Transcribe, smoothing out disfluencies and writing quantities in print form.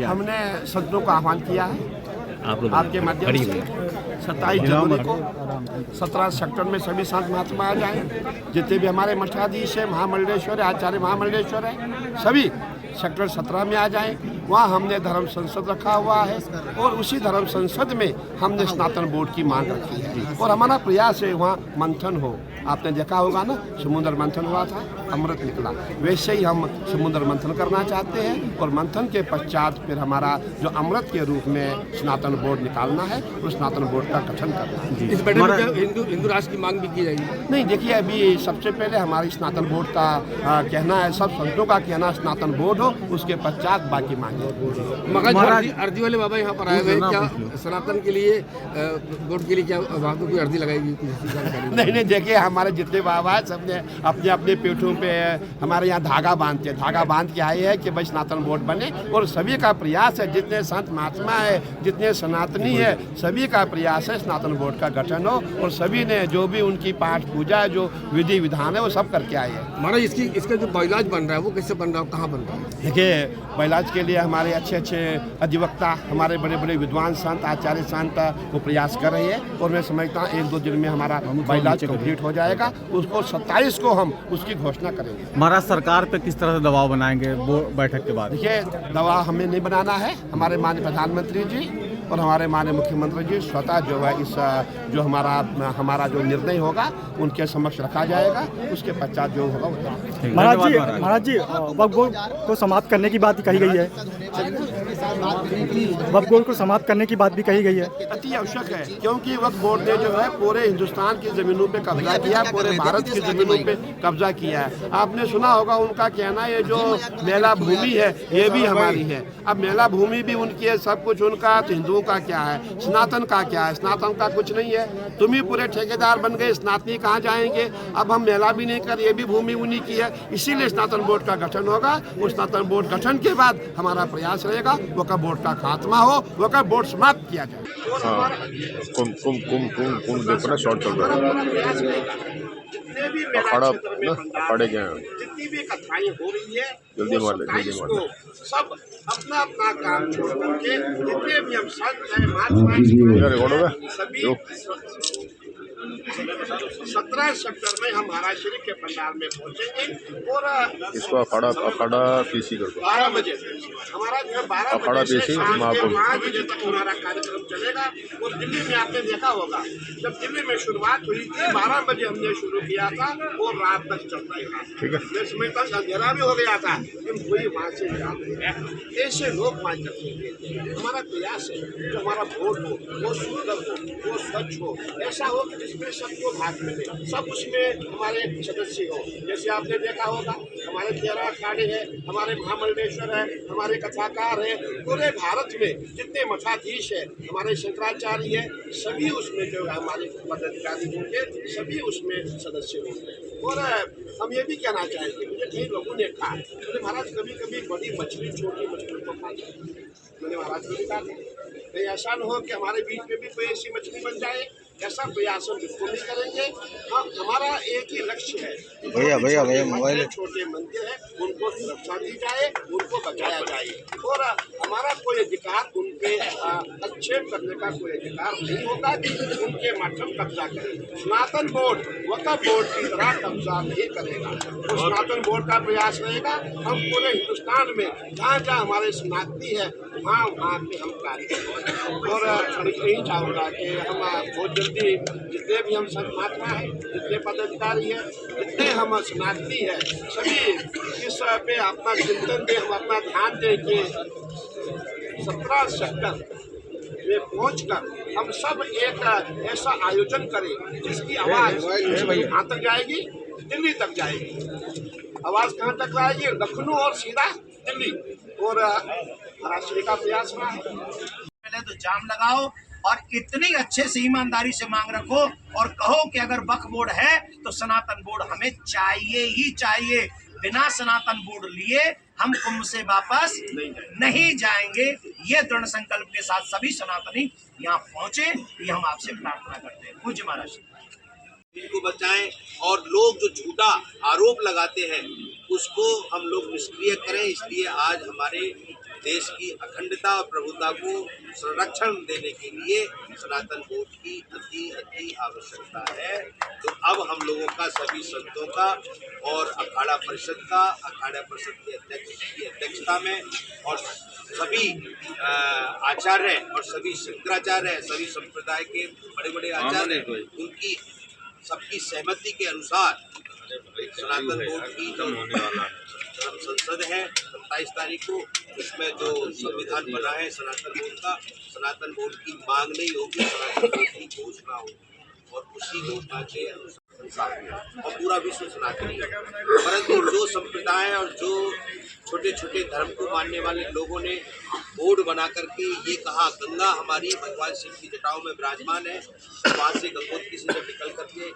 हमने संतों का आह्वान किया है आपके माध्यम से 27 जनवरी को 17 सेक्टर में सभी संत महात्मा आ जाएं। जितने भी हमारे मठाधीश है, महामंडलेश्वर है, आचार्य महामंडलेश्वर है, सभी सेक्टर 17 में आ जाएं। वहाँ हमने धर्म संसद रखा हुआ है और उसी धर्म संसद में हमने स्नातन बोर्ड की मांग रखी है और हमारा प्रयास है वहाँ मंथन हो। आपने देखा होगा ना, समुद्र मंथन हुआ था, अमृत निकला। वैसे ही हम समुद्र मंथन करना चाहते हैं और मंथन के पश्चात फिर हमारा जो अमृत के रूप में स्नातन बोर्ड निकालना है, उस स्नातन बोर्ड का गठन करना है। इस बैठक में हिंदू राष्ट्र की मांग भी की जाएगी? नहीं, देखिए अभी सबसे पहले हमारी स्नातन बोर्ड का कहना है, सब संतों का कहना स्नातन बोर्ड हो, उसके पश्चात बाकी मांगे। मगर अर्जी वाले बाबा यहाँ पर आए हुए, क्या सनातन के लिए बोर्ड के लिए क्या वहाँ पर कोई अर्जी लगाएगी? नहीं, देखिए हमारे जितने बाबा है सबने अपने अपने पीठों पे हमारे यहाँ धागा बांधते हैं, धागा बांध के आए हैं कि भाई स्नातन बोर्ड बने और सभी का प्रयास है, जितने संत महात्मा है, जितने सनातनी है, सभी का प्रयास है स्नातन बोर्ड का गठन हो और सभी ने जो भी उनकी पाठ पूजा जो विधि विधान है वो सब करके आए हैं। महाराज इसका जो बाइलाज बन रहा है वो कैसे बन रहा है, कहाँ बन रहा है? देखिए बाइलाज के लिए हमारे अच्छे अधिवक्ता, हमारे बड़े बड़े विद्वान संत, आचार्य संत वो प्रयास कर रहे हैं और मैं समझता हूँ 1-2 दिन में हमारा बाइलाज कंप्लीट हो जाएगा। उसको 27 को हम उसकी घोषणा करेंगे। महाराज सरकार पे किस तरह से दबाव बनाएंगे वो बैठक के बाद? देखिए दबाव हमें नहीं बनाना है, हमारे माननीय प्रधानमंत्री जी और हमारे माननीय मुख्यमंत्री जी स्वतः जो है इस जो हमारा जो निर्णय होगा उनके समक्ष रखा जाएगा, उसके पश्चात जो होगा। महाराज जी वक्फ बोर्ड को समाप्त करने की बात कही गई है, वक्फ बोर्ड को समाप्त करने की बात भी कही गई है। अति आवश्यक है क्योंकि वक्फ बोर्ड ने जो है पूरे हिंदुस्तान की जमीनों पे कब्जा किया, पूरे भारत की जमीनों पे कब्जा किया है। आपने सुना होगा उनका कहना, ये जो मेला भूमि है ये भी हमारी है। अब मेला भूमि भी उनकी है, सब कुछ उनका, तो हिंदुओं का क्या है, सनातन का क्या है? सनातन का कुछ नहीं है। तुम ही पूरे ठेकेदार बन गए, सनातनी कहाँ जाएंगे? अब हम मेला भी नहीं कर, ये भी भूमि उन्हीं की है। इसीलिए स्नातन बोर्ड का गठन होगा। उस स्नातन बोर्ड गठन के बाद हमारा प्रयास रहेगा वक्फ बोर्ड का खात्मा हो, वक्फ बोर्ड समाप्त किया जाए। देखो ना शॉर्ट चल रहा है, अखाड़े क्या है, जितनी भी कथाएं हो रही है जल्दी मार ले। सब अपना अपना काम छोड़ करके जितने भी हम संत हैं, महात्मा सभी 17 सेक्टर में हम महाराज श्री के पंडाल में पहुंचेंगे और इसको अखाड़ा पीसी कर दो। 12 बजे हमारा जो है 12 बजे से शाम के 5 बजे तक हमारा कार्यक्रम चलेगा। और दिल्ली में आपने देखा होगा, जब दिल्ली में शुरुआत हुई थी 12 बजे हमने शुरू किया था और रात तक चल रहा था। ठीक है, मैं समझता हूँ अंधेरा भी हो गया था, लेकिन कोई वहाँ से जाते ऐसे लोग वहाँ करते। हमारा प्रयास है जो हमारा वोट हो वो सुंदर हो, वो स्वच्छ हो, ऐसा हो कि जिसमें सबको भाग मिले, सब उसमें हमारे सदस्य हो। जैसे आपने देखा होगा हमारे 13 अखाड़े हैं, हमारे महामंडलेश्वर है, हमारे कथाकार है, पूरे भारत में जितने मठाधीश है, हमारे शंकराचार्य है, सभी उसमें जो है हमारे पदाधिकारी होंगे, सभी उसमें सदस्य होंगे। और हम ये भी कहना चाहेंगे, मुझे कई लोगों ने कहा मैंने महाराज कभी कभी बड़ी मछली छोटी मछली को खा जाए। मैंने महाराज को भी कहा कहीं ऐसा न हो कि हमारे बीच में भी कोई ऐसी मछली बन जाए, ऐसा प्रयास हम बिल्कुल नहीं करेंगे। हाँ, हमारा एक ही लक्ष्य है, भैया मोबाइल छोटे मंदिर है उनको सुरक्षा दी जाए, उनको बचाया जाए और हमारा कोई अधिकार उन पे आक्षेप करने का कोई अधिकार नहीं होता कि उनके माध्यम कब्जा करें। स्नातन बोर्ड वक्फ बोर्ड की तरह कब्जा नहीं करेगा। तो स्नातन बोर्ड का प्रयास रहेगा, हम पूरे हिंदुस्तान में जहाँ जहाँ हमारे सनातनी है वहाँ पे हम कार्य करेंगे। और यही चाहूँगा कि हम बहुत जल्दी जितने भी हम संत महात्मा हैं, जितने पदाधिकारी हैं, जितने हम सनातनी हैं, सभी इस पे अपना चिंतन दें, हम अपना ध्यान दें कि 17 सेक्टर में पहुंचकर हम सब एक ऐसा आयोजन करें जिसकी आवाज़ कहाँ तक जाएगी? दिल्ली तक जाएगी। आवाज़ कहाँ तक जाएगी? लखनऊ और सीधा दिल्ली। और महाराष्ट्र का प्रयास रहा है। पहले तो जाम लगाओ और इतनी अच्छे से ईमानदारी से मांग रखो और कहो कि अगर वक्फ बोर्ड है तो सनातन बोर्ड हमें चाहिए ही चाहिए। बिना सनातन बोर्ड लिए हम कुंभ से वापस नहीं जाएंगे। ये दृढ़ संकल्प के साथ सभी सनातनी यहाँ पहुंचे, ये हम आपसे प्रार्थना करते हैं। पूज्य महाराज इनको बचाएं और लोग जो झूठा आरोप लगाते हैं उसको हम लोग निष्क्रिय करें। इसलिए आज हमारे देश की अखंडता और प्रभुता को संरक्षण देने के लिए सनातन बोर्ड की अति आवश्यकता है। तो अब हम लोगों का, सभी संतों का और अखाड़ा परिषद के अध्यक्ष की अध्यक्षता में और सभी आचार्य और सभी शंकराचार्य, सभी संप्रदाय के बड़े बड़े आचार्य, उनकी सबकी सहमति के अनुसार सनातन बोर्ड की जो संसद है 27 तारीख को, उसमें जो संविधान बना है सनातन बोर्ड की मांग नहीं होगी, सनातन बोर्ड की घोषणा होगी और उसी घोषणा के अनुसार और पूरा विश्व सनातनी है। परंतु जो संप्रदाय और जो छोटे छोटे धर्म को मानने वाले लोगों ने बोर्ड बना करके ये कहा गंगा हमारी भगवान शिव की जटाओं में विराजमान है, वहाँ से गंगोत्री से जब निकल करके